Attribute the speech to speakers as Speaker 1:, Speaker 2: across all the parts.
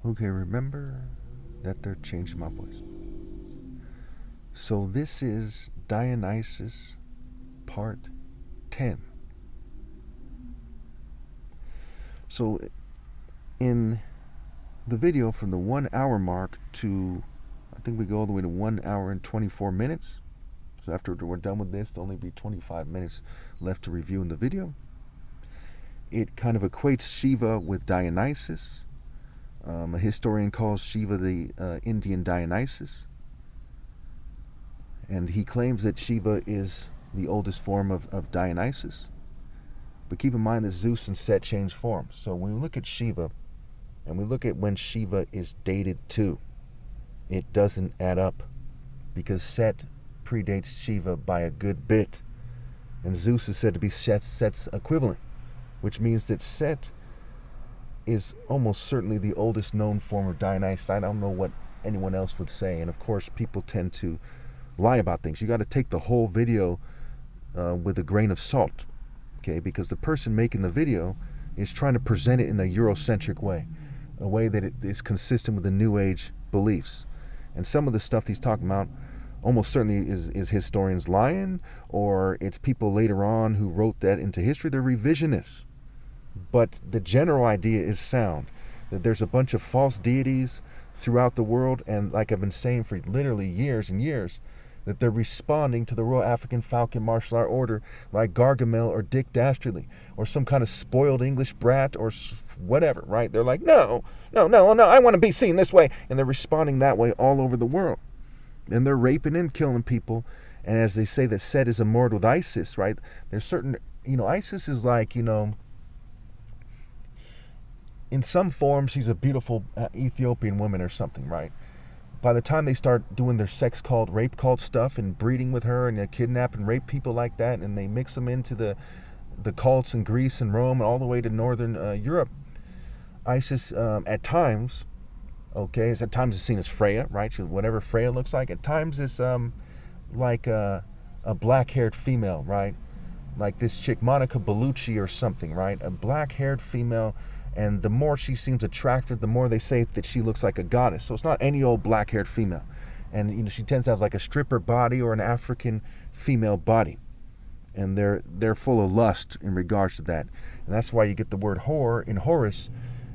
Speaker 1: Okay, remember that they're changing my voice. So this is Dionysus part 10. So in the video from the 1 hour mark to, I think we go all the way to 1 hour and 24 minutes. So after we're done with this, there'll only be 25 minutes left to review in the video. It kind of equates Shiva with Dionysus. A historian calls Shiva the Indian Dionysus. And he claims that Shiva is the oldest form of Dionysus. But keep in mind that Zeus and Set change forms. So when we look at Shiva, and we look at when Shiva is dated to, it doesn't add up, because Set predates Shiva by a good bit. And Zeus is said to be Set's equivalent, which means that Set is almost certainly the oldest known form of Dionysus. I don't know what anyone else would say. And of course, people tend to lie about things. You got to take the whole video with a grain of salt, okay? Because the person making the video is trying to present it in a Eurocentric way, a way that it is consistent with the New Age beliefs. And some of the stuff he's talking about almost certainly is historians lying, or it's people later on who wrote that into history. They're revisionists. But the general idea is sound, that there's a bunch of false deities throughout the world, and like I've been saying for literally years and years, that they're responding to the Royal African Falcon Martial Art Order like Gargamel or Dick Dastardly or some kind of spoiled English brat or whatever, right? They're like, no, I want to be seen this way. And they're responding that way all over the world. And they're raping and killing people. And as they say that Set is immortal with Isis, right? There's certain, Isis is like, in some forms, she's a beautiful Ethiopian woman or something, right? By the time they start doing their sex cult, rape cult stuff and breeding with her, and they kidnap and rape people like that, and they mix them into the cults in Greece and Rome and all the way to northern Europe, Isis at times, okay, is seen as Freya, right? Whatever Freya looks like. At times is like a black-haired female, right? Like this chick, Monica Bellucci or something, right? A black-haired female. And the more she seems attractive, the more they say that she looks like a goddess. So it's not any old black-haired female. And she tends to have like a stripper body or an African female body. And they're full of lust in regards to that. And that's why you get the word whore in Horace.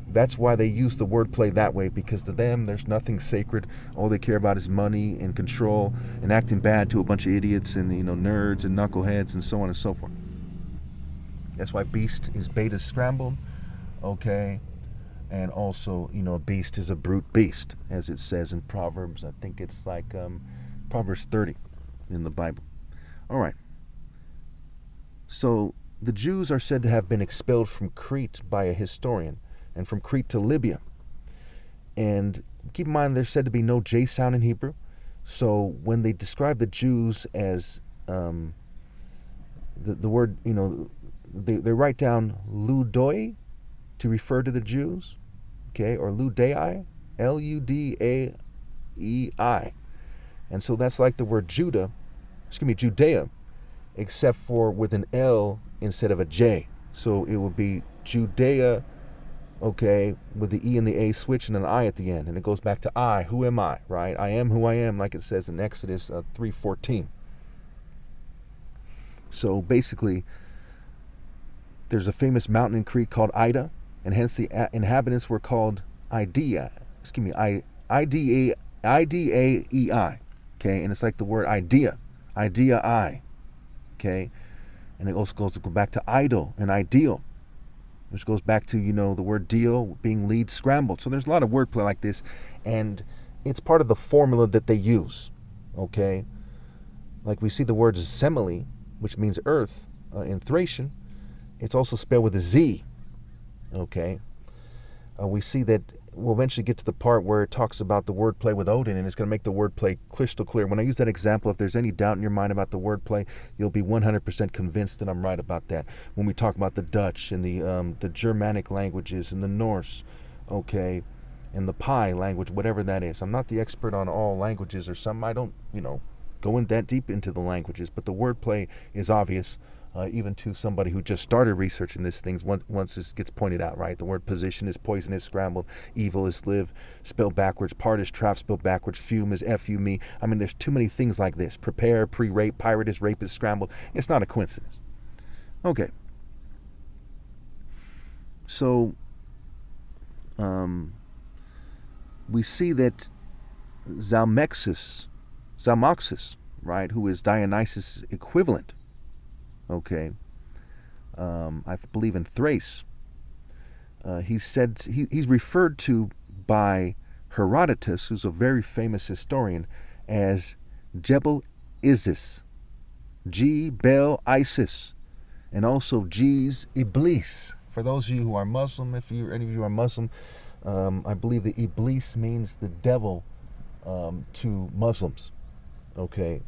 Speaker 1: That's why they use the wordplay that way, because to them there's nothing sacred. All they care about is money and control and acting bad to a bunch of idiots and nerds and knuckleheads and so on and so forth. That's why beast is beta scrambled. Okay, and also, a beast is a brute beast, as it says in Proverbs. I think it's like Proverbs 30 in the Bible. All right. So the Jews are said to have been expelled from Crete by a historian, and from Crete to Libya. And keep in mind, there's said to be no J sound in Hebrew. So when they describe the Jews as the word, they write down ludoi to refer to the Jews, okay, or Ludai, Ludai. And so that's like the word Judea, except for with an L instead of a J. So it would be Judea, okay, with the E and the A switch and an I at the end. And it goes back to I, who am I, right? I am who I am, like it says in Exodus 3:14. So basically, there's a famous mountain in Crete called Ida, and hence the inhabitants were called Idea. I-D-A-E-I. Okay, and it's like the word idea. Idea-I. Okay, and it also goes back to idol and ideal, which goes back to, the word deal being lead scrambled. So there's a lot of wordplay like this, and it's part of the formula that they use. Okay, like we see the word Semele, which means earth, in Thracian. It's also spelled with a Z. Okay, we see that we'll eventually get to the part where it talks about the wordplay with Odin, and it's going to make the wordplay crystal clear. When I use that example, if there's any doubt in your mind about the wordplay, you'll be 100% convinced that I'm right about that. When we talk about the Dutch and the Germanic languages and the Norse, okay, and the Pi language, whatever that is. I'm not the expert on all languages or something. I don't, go in that deep into the languages, but the wordplay is obvious. even to somebody who just started researching this things once this gets pointed out, right? The word position is poison is scrambled, evil is live, spelled backwards, part is trap, spelled backwards, fume is F-U-M-E. I mean, there's too many things like this. Prepare, pre-rape, pirate is rape is scrambled. It's not a coincidence. Okay. So, we see that Zalmoxis, right, who is Dionysus' equivalent, okay, I believe in Thrace, he's referred to by Herodotus, who's a very famous historian, as Jebel Isis, Bel Isis, and also G's Iblis. For those of you who are Muslim, if any of you are Muslim, I believe the Iblis means the devil to Muslims. Okay,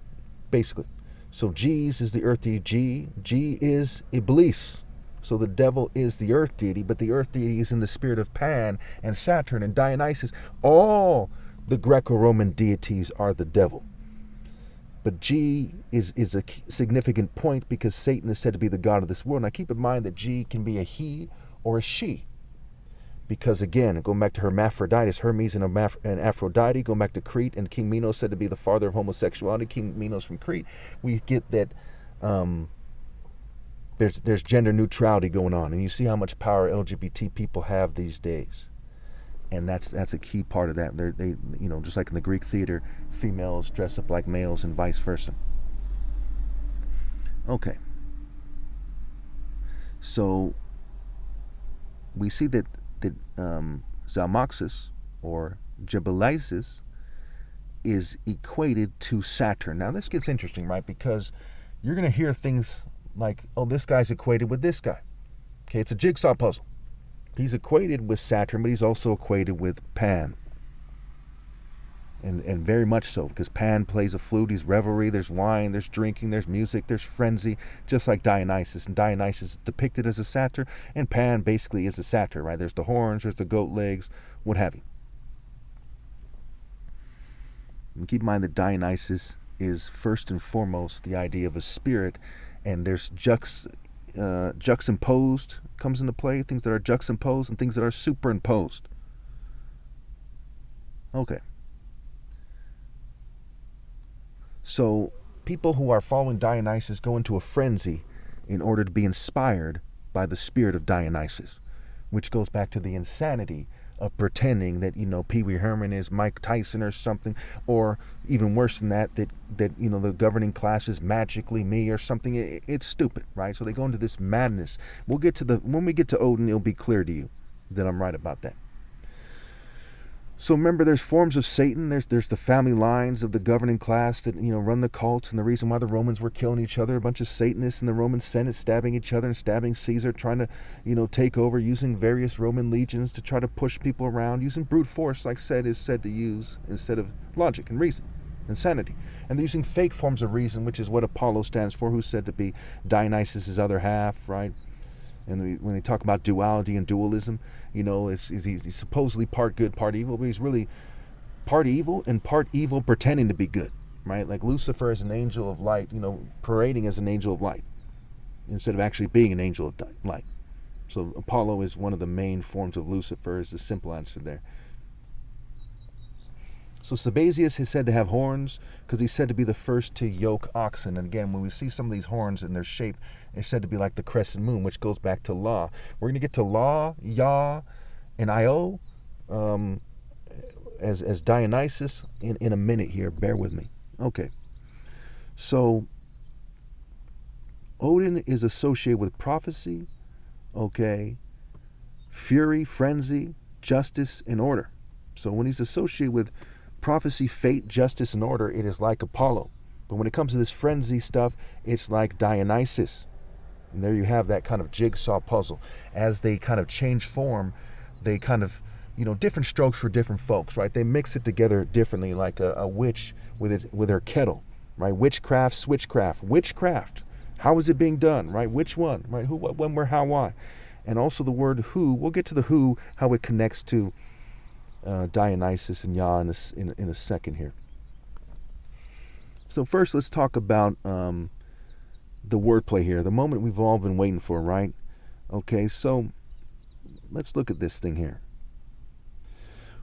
Speaker 1: basically. So G's is the earth deity. G is Iblis. So the devil is the earth deity, but the earth deity is in the spirit of Pan and Saturn and Dionysus. All the Greco-Roman deities are the devil. But G is a significant point because Satan is said to be the god of this world. Now keep in mind that G can be a he or a she. Because again, going back to Hermaphroditus, Hermes and Aphrodite, going back to Crete, and King Minos said to be the father of homosexuality, King Minos from Crete, we get that there's gender neutrality going on, and you see how much power LGBT people have these days, and that's a key part of that. They just like in the Greek theater, females dress up like males and vice versa. Okay, so we see that Zalmoxis or Jebelisis is equated to Saturn. Now this gets interesting, right? Because you're going to hear things like, oh, this guy's equated with this guy. Okay, it's a jigsaw puzzle. He's equated with Saturn, but he's also equated with Pan. And very much so, because Pan plays a flute, he's revelry, there's wine, there's drinking, there's music, there's frenzy, just like Dionysus. And Dionysus is depicted as a satyr, and Pan basically is a satyr, right? There's the horns, there's the goat legs, what have you. And keep in mind that Dionysus is first and foremost the idea of a spirit, and there's juxtaposed comes into play, things that are juxtaposed and things that are superimposed. Okay. So people who are following Dionysus go into a frenzy in order to be inspired by the spirit of Dionysus, which goes back to the insanity of pretending that, Pee Wee Herman is Mike Tyson or something, or even worse than that the governing class is magically me or something. It's stupid, right? So they go into this madness. When we get to Odin, it'll be clear to you that I'm right about that. So remember, there's forms of Satan. There's the family lines of the governing class that run the cults, and the reason why the Romans were killing each other, a bunch of Satanists in the Roman Senate stabbing each other and stabbing Caesar, trying to take over, using various Roman legions to try to push people around, using brute force, like is said to use instead of logic and reason and sanity. And they're using fake forms of reason, which is what Apollo stands for, who's said to be Dionysus' other half, right? And when they talk about duality and dualism, he's supposedly part good, part evil, but he's really part evil and part evil pretending to be good, right? Like Lucifer is an angel of light, parading as an angel of light instead of actually being an angel of light. So Apollo is one of the main forms of Lucifer, is the simple answer there. So Sabazius is said to have horns because he's said to be the first to yoke oxen. And again, when we see some of these horns in their shape, they're said to be like the crescent moon, which goes back to Law. We're going to get to Law, Yah, and Io as Dionysus in a minute here. Bear with me. Okay. So Odin is associated with prophecy, okay, fury, frenzy, justice, and order. So when he's associated with prophecy, fate, justice, and order, it is like Apollo. But when it comes to this frenzy stuff, it's like Dionysus. And there you have that kind of jigsaw puzzle. As they kind of change form, they kind of, different strokes for different folks, right? They mix it together differently, like a witch with her kettle, right? Witchcraft, switchcraft, witchcraft. How is it being done, right? Which one, right? Who, what, when, where, how, why? And also the word who. We'll get to the who, how it connects to Dionysus and Yah in a second here. So first, let's talk about the wordplay here, the moment we've all been waiting for, right? Okay, so let's look at this thing here.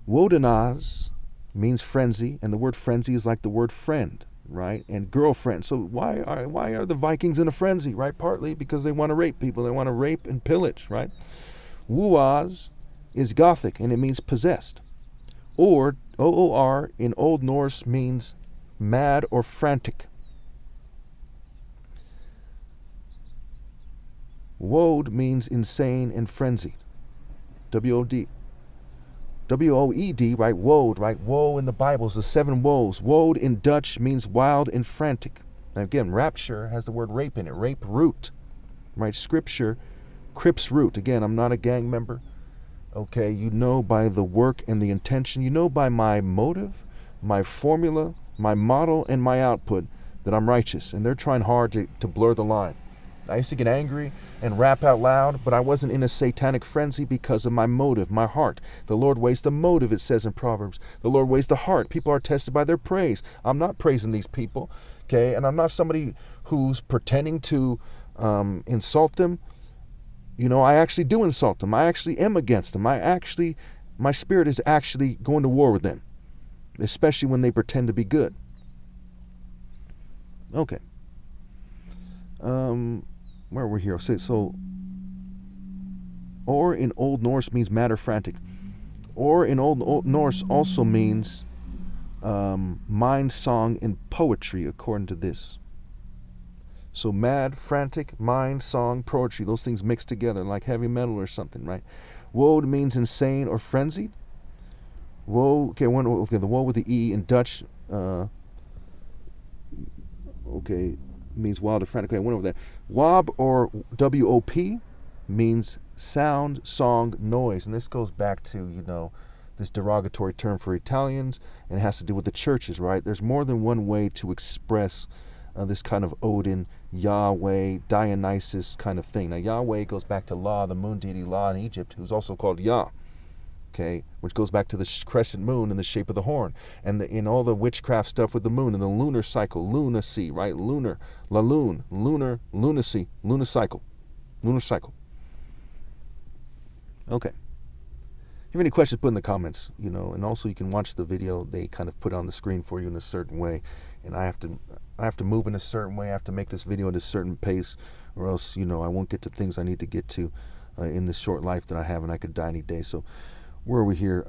Speaker 1: Wodanaz means frenzy, and the word frenzy is like the word friend, right? And girlfriend. So why are the Vikings in a frenzy, right? Partly because they want to rape people. They want to rape and pillage, right? Wuaz is Gothic, and it means possessed. Or OOR in Old Norse means mad or frantic. Woed means insane and frenzied. W-O-D. W-O-E-D, right? Woed, right? Woe in the Bible is the 7 woes. Woed in Dutch means wild and frantic. Now again, rapture has the word rape in it. Rape root, right? Scripture, Crips root. Again, I'm not a gang member. Okay, you know by the work and the intention. You know by my motive, my formula, my model, and my output that I'm righteous. And they're trying hard to blur the line. I used to get angry and rap out loud, but I wasn't in a satanic frenzy because of my motive, my heart. The Lord weighs the motive, it says in Proverbs. The Lord weighs the heart. People are tested by their praise. I'm not praising these people, okay? And I'm not somebody who's pretending to insult them. You know, I actually do insult them. I actually am against them. My spirit is actually going to war with them, especially when they pretend to be good. Okay. Where we're here. So, or in Old Norse means mad or frantic. Or in Old Norse also means mind, song, and poetry, according to this. So mad, frantic, mind, song, poetry, those things mixed together like heavy metal or something, right? Woe means insane or frenzied. Woe, okay, the woe with the E in Dutch, means wild or frantic. Okay, I went over that. Wob or W-O-P means sound, song, noise. And this goes back to, this derogatory term for Italians, and it has to do with the churches, right? There's more than one way to express this kind of Odin, Yahweh, Dionysus kind of thing. Now, Yahweh goes back to La, the moon deity La in Egypt, who's also called Yah. Okay, which goes back to the crescent moon in the shape of the horn, and in all the witchcraft stuff with the moon and the lunar cycle, lunacy, right? Lunar, la lune, lunar, lunacy, lunar cycle. Okay. If you have any questions, put in the comments, and also you can watch the video. They kind of put on the screen for you in a certain way, and I have to move in a certain way. I have to make this video at a certain pace, or else, I won't get to things I need to get to in this short life that I have, and I could die any day. So, where are we here?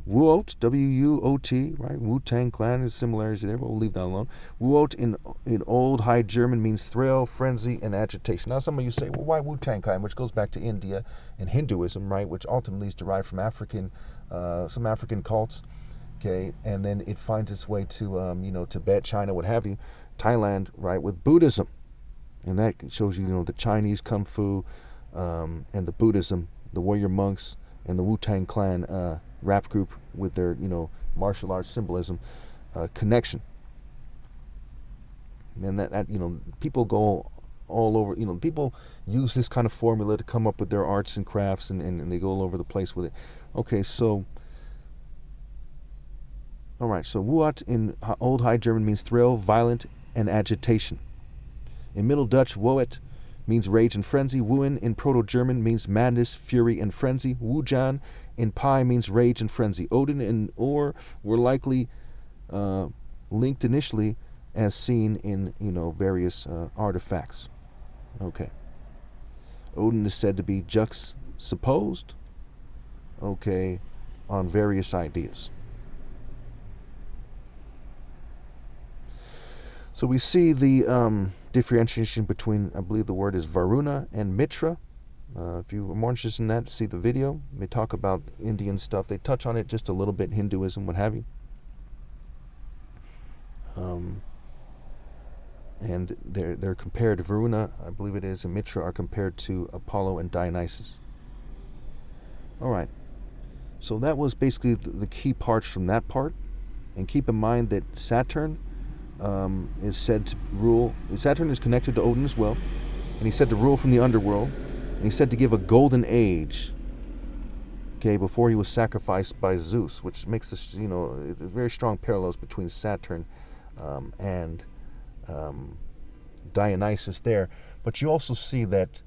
Speaker 1: Wuot, W-U-O-T, right? Wu-Tang Clan, there's similarities there, but we'll leave that alone. Wuot in Old High German means thrill, frenzy, and agitation. Now, some of you say, well, why Wu-Tang Clan, which goes back to India and Hinduism, right? Which ultimately is derived from some African cults, okay? And then it finds its way to, Tibet, China, what have you, Thailand, right, with Buddhism. And that shows you, the Chinese Kung Fu and the Buddhism, the warrior monks, and the Wu-Tang Clan rap group with their, martial arts symbolism connection. And that people go all over, people use this kind of formula to come up with their arts and crafts, and they go all over the place with it. Okay, so, all right, so Wuat in Old High German means thrill, violent, and agitation. In Middle Dutch, Woet means rage and frenzy. Wuen in Proto-German means madness, fury, and frenzy. Wujan in Pi means rage and frenzy. Odin and Or were likely linked initially as seen in, various artifacts. Okay. Odin is said to be juxtaposed, okay, on various ideas. So we see the differentiation between, I believe the word is Varuna and Mitra. If you are more interested in that, see the video. They talk about Indian stuff. They touch on it just a little bit, Hinduism, what have you. And they're compared. Varuna, I believe it is, and Mitra are compared to Apollo and Dionysus. All right. So that was basically the key parts from that part. And keep in mind that Saturn is said to rule. Saturn is connected to Odin as well, and he's said to rule from the underworld, and he's said to give a golden age, okay, before he was sacrificed by Zeus, which makes this, very strong parallels between Saturn and Dionysus there, but you also see that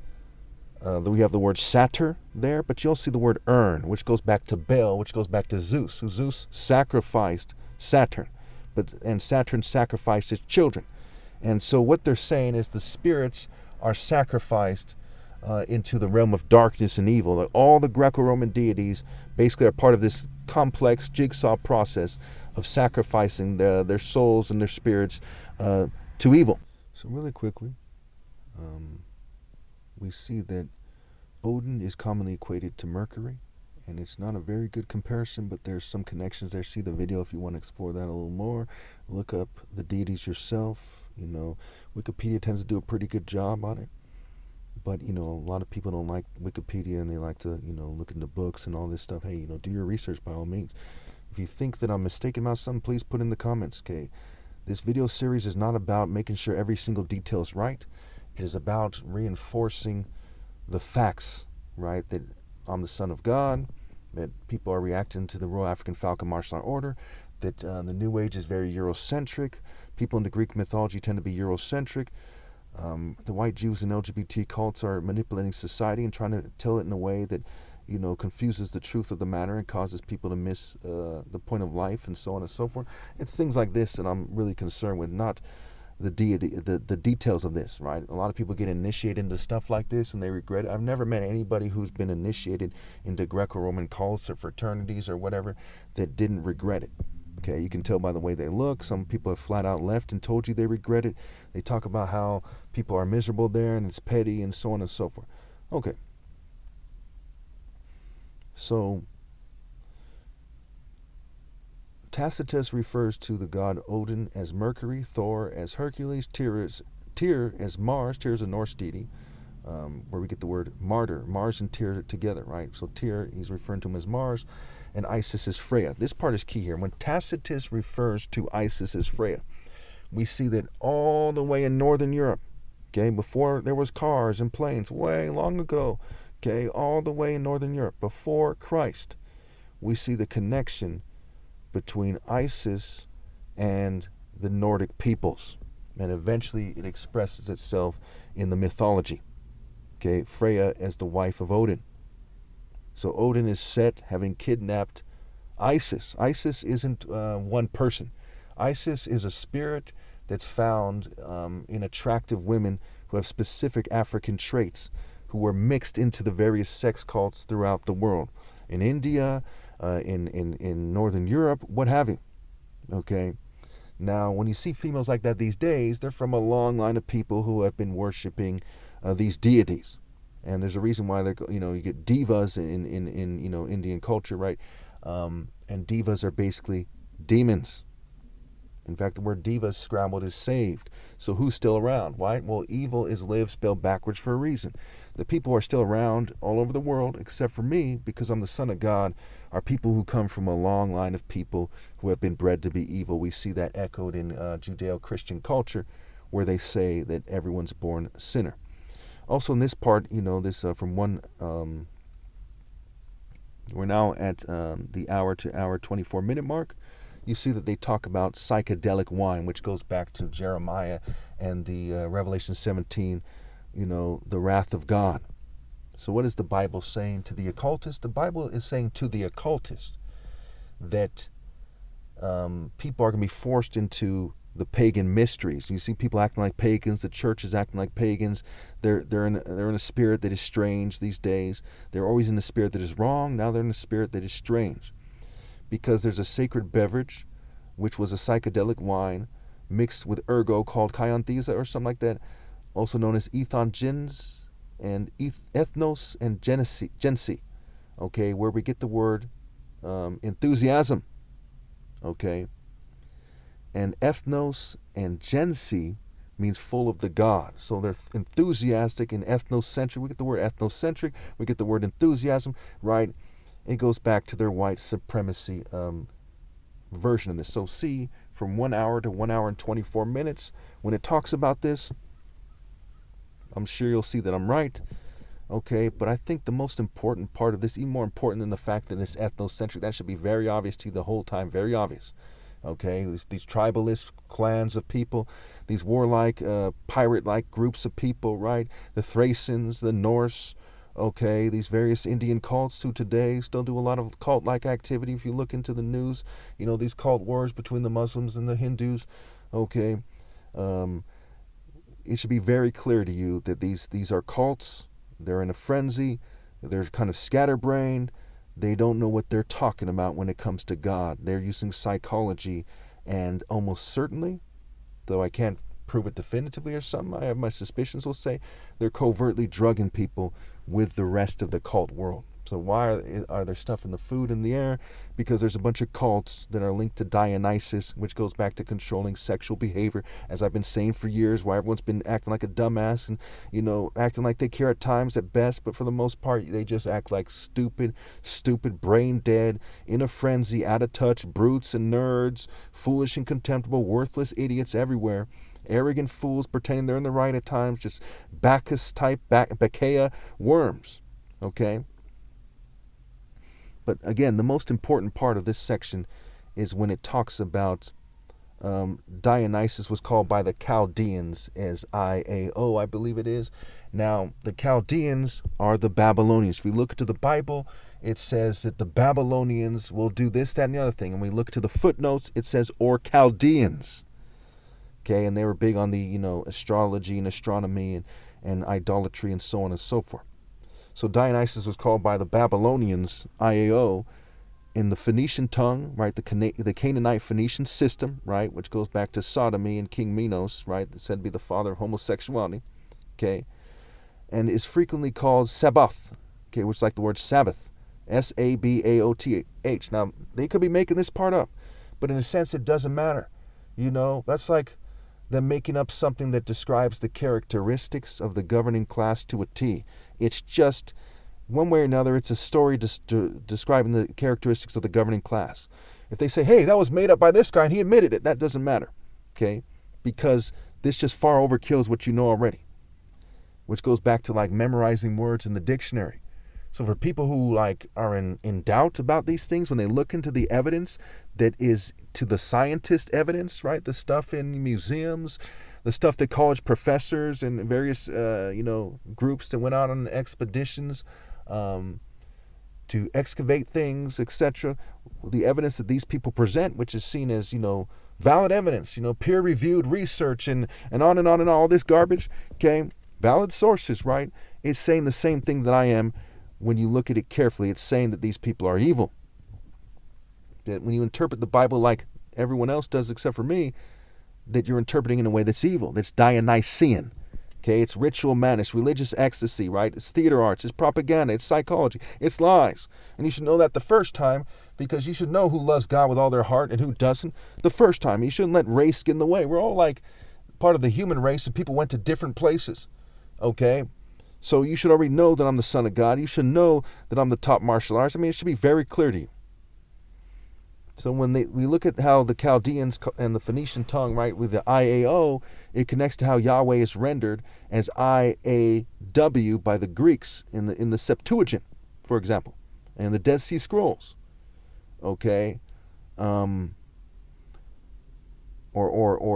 Speaker 1: we have the word satyr there, but you also see the word urn, which goes back to Baal, which goes back to Zeus, who Zeus sacrificed Saturn, and Saturn sacrificed his children. And so what they're saying is the spirits are sacrificed into the realm of darkness and evil. Like all the Greco-Roman deities basically are part of this complex jigsaw process of sacrificing their souls and their spirits to evil. So really quickly, we see that Odin is commonly equated to Mercury, and it's not a very good comparison, but there's some connections there. See the video if you want to explore that a little more. Look up the deities yourself. Wikipedia tends to do a pretty good job on it, but a lot of people don't like Wikipedia, and they like to look into books and all this stuff. Hey, do your research by all means. If you think that I'm mistaken about something, please put in the comments. Okay, this video series is not about making sure every single detail is right. It is about reinforcing the facts, right? That I'm the Son of God, that people are reacting to the Royal African Falcon Martial Order, that the New Age is very Eurocentric. People in the Greek mythology tend to be Eurocentric. The white Jews and LGBT cults are manipulating society and trying to tell it in a way that, confuses the truth of the matter and causes people to miss the point of life and so on and so forth. It's things like this that I'm really concerned with, not the details of this, right? A lot of people get initiated into stuff like this and they regret it. I've never met anybody who's been initiated into Greco-Roman cults or fraternities or whatever that didn't regret it. Okay, you can tell by the way they look. Some people have flat out left and told you they regret it. They talk about how people are miserable there and it's petty and so on and so forth. Okay. So Tacitus refers to the god Odin as Mercury, Thor as Hercules, Tyr as Mars. Tyr is a Norse deity, where we get the word martyr. Mars and Tyr together, right? So Tyr, he's referring to him as Mars, and Isis is Freya. This part is key here. When Tacitus refers to Isis as Freya, we see that all the way in Northern Europe, okay, before there was cars and planes, way long ago, okay, all the way in Northern Europe, before Christ, we see the connection between Isis and the Nordic peoples, and eventually it expresses itself in the mythology. Okay, Freya as the wife of Odin. So Odin is set having kidnapped Isis. Isis isn't one person. Isis is a spirit that's found in attractive women who have specific African traits, who were mixed into the various sex cults throughout the world. In India, in Northern Europe, what have you. Okay. Now, when you see females like that these days, they're from a long line of people who have been worshiping these deities, and there's a reason why they're you get divas in Indian culture, right? And divas are basically demons. In fact, the word diva scrambled is saved. So who's still around? Right? Well, evil is live spelled backwards for a reason. The people who are still around all over the world, except for me, because I'm the Son of God, are people who come from a long line of people who have been bred to be evil. We see that echoed in Judeo-Christian culture, where they say that everyone's born a sinner. Also in this part, this from one, we're now at the hour to hour 24-minute mark. You see that they talk about psychedelic wine, which goes back to Jeremiah and the Revelation 17, the wrath of God. So what is the Bible saying to the occultist? The Bible is saying to the occultist that people are going to be forced into the pagan mysteries. You see people acting like pagans. The church is acting like pagans. They're in a spirit that is strange these days. They're always in the spirit that is wrong. Now they're in a spirit that is strange, because there's a sacred beverage, which was a psychedelic wine mixed with ergo called Chianthesa or something like that, also known as ethnogens and ethnos and genesi, okay, where we get the word enthusiasm, okay, and ethnos and genesi means full of the God. So they're enthusiastic and ethnocentric. We get the word ethnocentric, we get the word enthusiasm, right? It goes back to their white supremacy version of this. So see, from 1 hour to 1 hour and 24 minutes, when it talks about this, I'm sure you'll see that I'm right. Okay, but I think the most important part of this, even more important than the fact that it's ethnocentric, that should be very obvious to you the whole time, very obvious. Okay, these tribalist clans of people, these warlike, pirate-like groups of people, right? The Thracians, the Norse, okay, these various Indian cults who today still do a lot of cult-like activity. If you look into the news, you know, these cult wars between the Muslims and the Hindus, okay, it should be very clear to you that these are cults. They're in a frenzy. They're kind of scatterbrained. They don't know what they're talking about when it comes to God. They're using psychology, and almost certainly, though I can't prove it definitively or something, I have my suspicions, will say, they're covertly drugging people with the rest of the cult world. So why are there stuff in the food and the air? Because there's a bunch of cults that are linked to Dionysus, which goes back to controlling sexual behavior, as I've been saying for years, why everyone's been acting like a dumbass and, you know, acting like they care at times at best, but for the most part, they just act like stupid, brain dead, in a frenzy, out of touch, brutes and nerds, foolish and contemptible, worthless idiots everywhere. Arrogant fools pretending they're in the right at times, just Bacchus type, Bacchus worms, okay? But again, the most important part of this section is when it talks about Dionysus was called by the Chaldeans as Iao, I believe it is. Now, the Chaldeans are the Babylonians. If we look to the Bible, it says that the Babylonians will do this, that, and the other thing. And we look to the footnotes, it says, or Chaldeans. Okay, and they were big on the, you know, astrology and astronomy and idolatry and so on and so forth. So Dionysus was called by the Babylonians, Iao, in the Phoenician tongue, right, the Canaanite Phoenician system, right, which goes back to sodomy and King Minos, right, said to be the father of homosexuality, okay, and is frequently called Sabaoth, okay, which is like the word Sabbath, Sabaoth. Now, they could be making this part up, but in a sense it doesn't matter, you know, that's like them making up something that describes the characteristics of the governing class to a T. It's just, one way or another, it's a story describing the characteristics of the governing class. If they say, hey, that was made up by this guy and he admitted it, that doesn't matter, okay? Because this just far overkills what you know already, which goes back to like memorizing words in the dictionary. So for people who like are in doubt about these things, when they look into the evidence that is to the scientist evidence, right? The stuff in museums, the stuff that college professors and various, groups that went out on expeditions to excavate things, etc. The evidence that these people present, which is seen as, valid evidence, peer-reviewed research and on and on and all this garbage, okay? Valid sources, right? It's saying the same thing that I am. When you look at it carefully, it's saying that these people are evil. That when you interpret the Bible like everyone else does except for me, that you're interpreting in a way that's evil, that's Dionysian. Okay, it's ritual madness, religious ecstasy, right? It's theater arts, it's propaganda, it's psychology, it's lies. And you should know that the first time, because you should know who loves God with all their heart and who doesn't the first time. You shouldn't let race get in the way. We're all like part of the human race, and people went to different places, okay? So you should already know that I'm the Son of God. You should know that I'm the top martial artist. I mean, it should be very clear to you. So when we look at how the Chaldeans and the Phoenician tongue, right, with the IAO, it connects to how Yahweh is rendered as IAW by the Greeks in the Septuagint, for example, and the Dead Sea Scrolls. Okay, or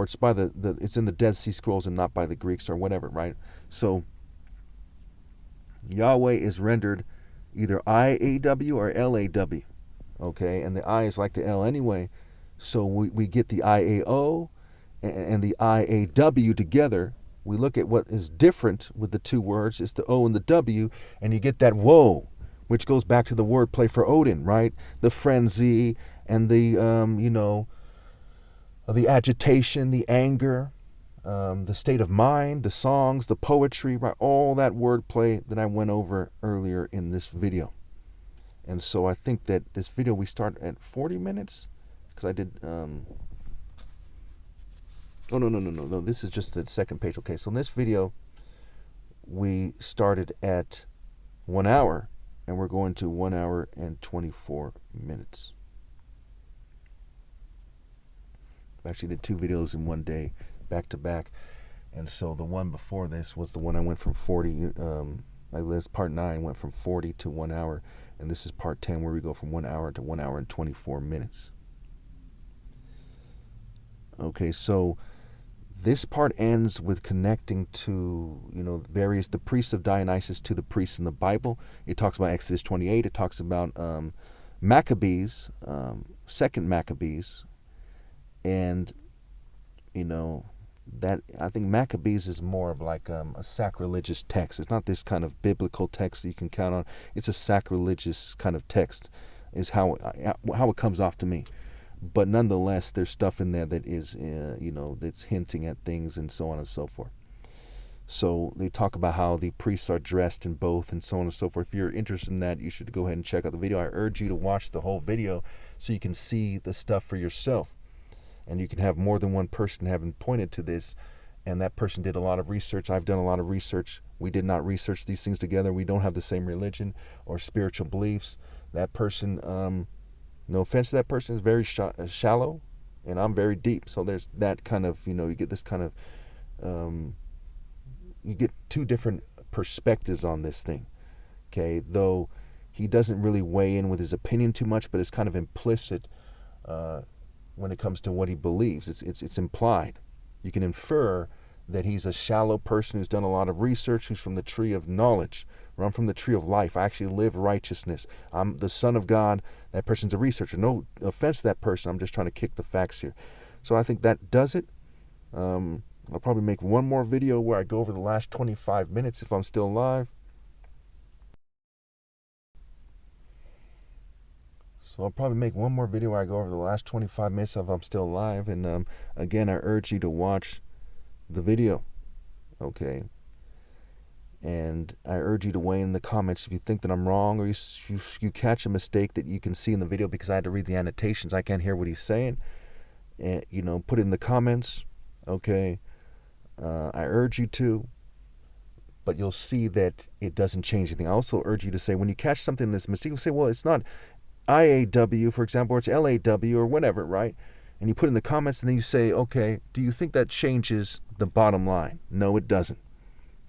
Speaker 1: it's by it's in the Dead Sea Scrolls and not by the Greeks or whatever, right? So Yahweh is rendered either IAW or LAW, okay? And the I is like the L anyway. So we get the IAO and the IAW together. We look at what is different with the two words. It's the O and the W, and you get that woe, which goes back to the wordplay for Odin, right? The frenzy and the, the agitation, the anger, the state of mind, the songs, the poetry, right? All that wordplay that I went over earlier in this video. And so I think that this video, we start at 40 minutes because I did, no, this is just the second page. Okay, so in this video, we started at 1 hour and we're going to 1 hour and 24 minutes. I actually did 2 videos in one day, back to back, and so the one before this was the one I went from 40, part 9 went from 40 to 1 hour, and this is part 10 where we go from 1 hour to 1 hour and 24 minutes. Okay, so this part ends with connecting to, the priests of Dionysus to the priests in the Bible. It talks about Exodus 28. It talks about Maccabees, second Maccabees, and that I think Maccabees is more of like a sacrilegious text. It's not this kind of biblical text that you can count on. It's a sacrilegious kind of text, is how it comes off to me. But nonetheless, there's stuff in there that is, that's hinting at things and so on and so forth. So they talk about how the priests are dressed in both and so on and so forth. If you're interested in that, you should go ahead and check out the video. I urge you to watch the whole video so you can see the stuff for yourself. And you can have more than one person having pointed to this, and that person did a lot of research. I've done a lot of research. We did not research these things together. We don't have the same religion or spiritual beliefs. That person, no offense to that person, is very shallow, and I'm very deep. So there's that kind of, you get this kind of, you get two different perspectives on this thing, okay? Though he doesn't really weigh in with his opinion too much, but it's kind of implicit when it comes to what he believes. It's implied. You can infer that he's a shallow person who's done a lot of research, who's from the tree of knowledge, or I'm from the tree of life. I actually live righteousness. I'm the Son of God. That person's a researcher. No offense to that person. I'm just trying to kick the facts here. So I think that does it. I'll probably make one more video where I go over the last 25 minutes if I'm still alive. So I'll probably make one more video where I go over the last 25 minutes if I'm still alive. And again, I urge you to watch the video, okay? And I urge you to weigh in the comments if you think that I'm wrong, or you catch a mistake that you can see in the video, because I had to read the annotations. I can't hear what he's saying. And, put it in the comments, okay? I urge you to, but you'll see that it doesn't change anything. I also urge you to say, when you catch something that's mistake, you say, well, it's not IAW, for example, or it's LAW or whatever, right? And you put in the comments, and then you say, okay, do you think that changes the bottom line? No, it doesn't.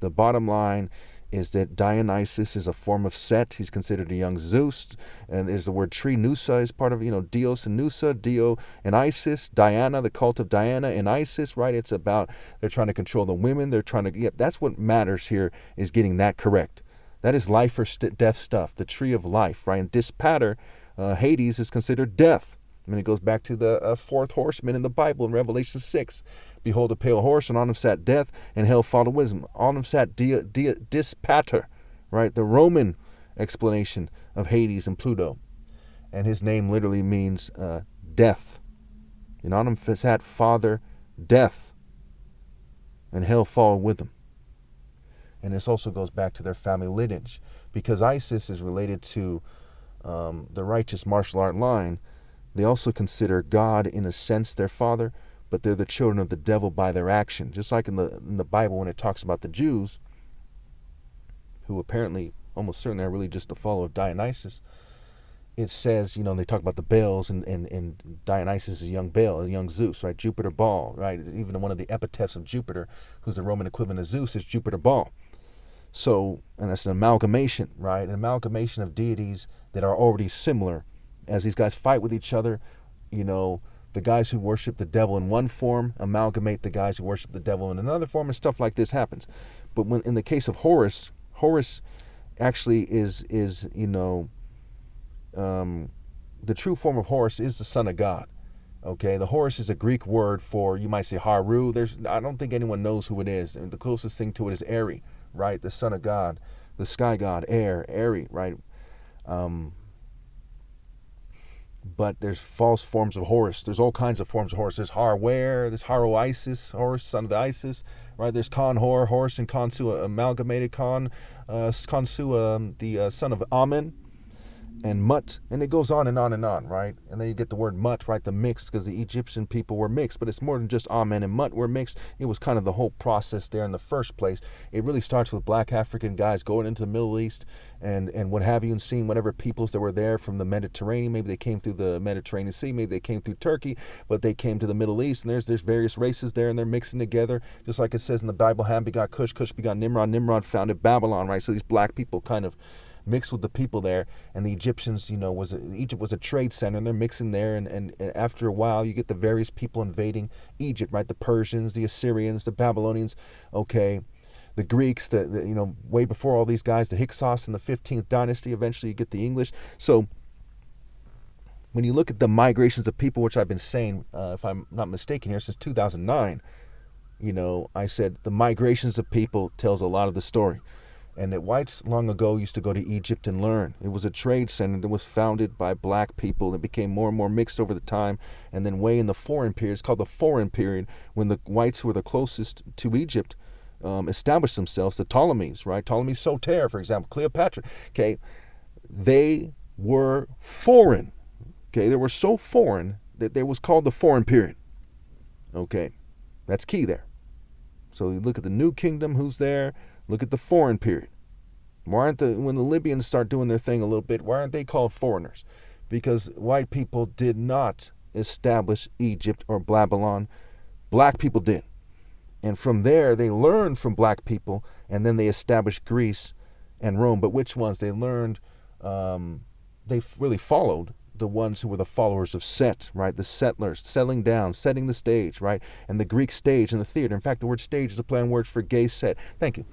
Speaker 1: The bottom line is that Dionysus is a form of Set. He's considered a young Zeus. And there's the word tree. Nusa is part of, Dios and Nusa, Dio and Isis, Diana, the cult of Diana and Isis, right? It's about, they're trying to control the women. They're trying to, that's what matters here, is getting that correct. That is life or death stuff, the tree of life, right? And Liber Pater, Hades, is considered death. I mean, it goes back to the fourth horseman in the Bible in Revelation 6. Behold, a pale horse, and on him sat death, and hell followed wisdom. On him sat Dis Pater, right? The Roman explanation of Hades and Pluto. And his name literally means death. And on him sat Father Death, and hell followed with him. And this also goes back to their family lineage, because Isis is related to the righteous martial art line. They also consider God, in a sense, their father, but they're the children of the devil by their action. Just like in the Bible, when it talks about the Jews, who apparently, almost certainly, are really just the follower of Dionysus, it says, they talk about the Baals, and Dionysus is a young Baal, a young Zeus, right? Jupiter Baal, right? Even one of the epitaphs of Jupiter, who's the Roman equivalent of Zeus, is Jupiter Baal. So, and that's an amalgamation, right? An amalgamation of deities that are already similar. As these guys fight with each other, the guys who worship the devil in one form amalgamate the guys who worship the devil in another form, and stuff like this happens. But when in the case of Horus actually is the true form of Horus is the son of God. Okay, the Horus is a Greek word for, you might say, Haru. I don't think anyone knows who it is. And the closest thing to it is Eri, right? The son of God, the sky god, Eri, right? But there's false forms of Horus. There's all kinds of forms of Horus. There's Harware, there's Haro-Isis, Horus, son of the Isis, right? There's Con-Hor, Horus and Khonsu, amalgamated Khonsu, the son of Amen, and Mut, and it goes on and on and on, right? And then you get the word Mut, right? The mixed, because the Egyptian people were mixed, but it's more than just Amen and Mut were mixed. It was kind of the whole process there in the first place. It really starts with black African guys going into the Middle East and what have you, and seeing whatever peoples that were there from the Mediterranean. Maybe they came through the Mediterranean Sea, maybe they came through Turkey, but they came to the Middle East, and there's various races there, and they're mixing together, just like it says in the Bible, Ham begot Cush, Cush begot Nimrod, Nimrod founded Babylon, right? So these black people kind of mixed with the people there. And the Egyptians, Egypt was a trade center, and they're mixing there. And after a while, you get the various people invading Egypt, right? The Persians, the Assyrians, the Babylonians, okay, the Greeks, way before all these guys, the Hyksos in the 15th dynasty. Eventually, you get the English. So when you look at the migrations of people, which I've been saying, if I'm not mistaken here, since 2009, I said the migrations of people tells a lot of the story. And that whites long ago used to go to Egypt and learn. It was a trade center that was founded by black people. It became more and more mixed over the time. And then way in the foreign period, it's called the foreign period, when the whites who were the closest to Egypt established themselves, the Ptolemies, right? Ptolemy Soter, for example, Cleopatra. Okay, they were foreign. Okay, they were so foreign that they was called the foreign period. Okay, that's key there. So you look at the New Kingdom, who's there? Look at the foreign period. When the Libyans start doing their thing a little bit, why aren't they called foreigners? Because white people did not establish Egypt or Babylon. Black people did. And from there, they learned from black people, and then they established Greece and Rome. But which ones? They learned, they really followed the ones who were the followers of Set, right? The settlers, settling down, setting the stage, right? And the Greek stage and the theater. In fact, the word stage is a play on words for gay set. Thank you.